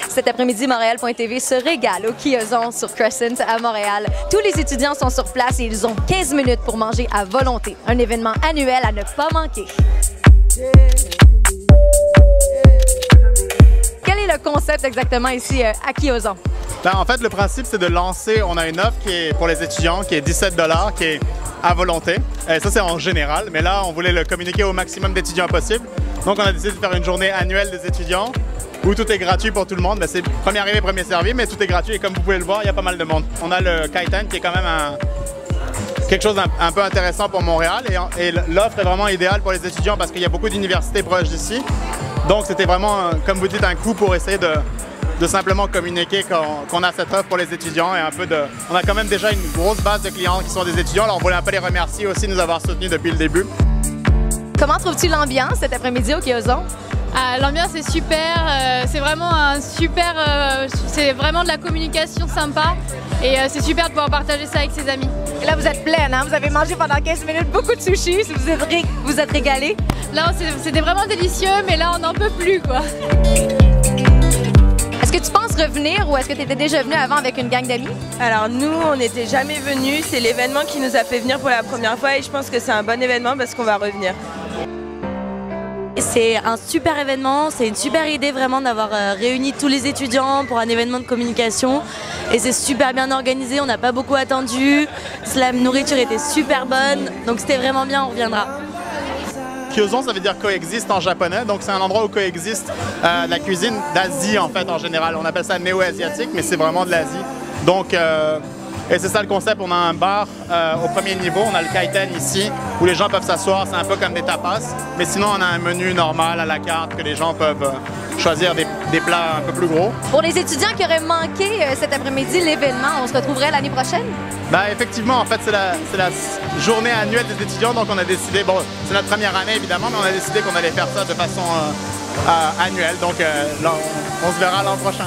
Cet après-midi, Montréal.tv se régale au Kiozon sur Crescent à Montréal. Tous les étudiants sont sur place et ils ont 15 minutes pour manger à volonté. Un événement annuel à ne pas manquer. Quel est le concept exactement ici à Kiozon? Ben, en fait, le principe, c'est de lancer, on a une offre qui est pour les étudiants qui est 17 $, qui est à volonté. Et ça, c'est en général, mais là, on voulait le communiquer au maximum d'étudiants possible. Donc, on a décidé de faire une journée annuelle des étudiants où tout est gratuit pour tout le monde. Ben, c'est premier arrivé, premier servi, mais tout est gratuit et comme vous pouvez le voir, il y a pas mal de monde. On a le Kaizen qui est quand même quelque chose un peu intéressant pour Montréal et l'offre est vraiment idéale pour les étudiants parce qu'il y a beaucoup d'universités proches d'ici. Donc, c'était vraiment, comme vous dites, un coup pour essayer de simplement communiquer qu'on a cette offre pour les étudiants et un peu on a quand même déjà une grosse base de clients qui sont des étudiants, alors on voulait un peu les remercier aussi de nous avoir soutenus depuis le début. Comment trouves-tu l'ambiance cet après-midi au Kiozon? L'ambiance est super, c'est vraiment c'est vraiment de la communication sympa et c'est super de pouvoir partager ça avec ses amis. Et là vous êtes pleine, hein? Vous avez mangé pendant 15 minutes beaucoup de sushis, vous êtes régalés? Là c'était vraiment délicieux mais là on n'en peut plus quoi. Est-ce que tu penses revenir ou est-ce que tu étais déjà venu avant avec une gang d'amis? Alors nous, on n'était jamais venus. C'est l'événement qui nous a fait venir pour la première fois et je pense que c'est un bon événement parce qu'on va revenir. C'est un super événement, c'est une super idée vraiment d'avoir réuni tous les étudiants pour un événement de communication et c'est super bien organisé, on n'a pas beaucoup attendu, la nourriture était super bonne, donc c'était vraiment bien, on reviendra. Kiozon, ça veut dire coexiste en japonais, donc c'est un endroit où coexiste la cuisine d'Asie en fait en général. On appelle ça néo-asiatique, mais c'est vraiment de l'Asie. Donc, et c'est ça le concept, on a un bar au premier niveau, on a le Kaizen ici, où les gens peuvent s'asseoir, c'est un peu comme des tapas, mais sinon on a un menu normal à la carte que les gens peuvent choisir des plats un peu plus gros. Pour les étudiants qui auraient manqué cet après-midi l'événement, on se retrouverait l'année prochaine? Ben, effectivement, en fait, c'est la journée annuelle des étudiants, donc on a décidé, bon, c'est notre première année évidemment, mais on a décidé qu'on allait faire ça de façon annuelle, donc là, on se verra l'an prochain.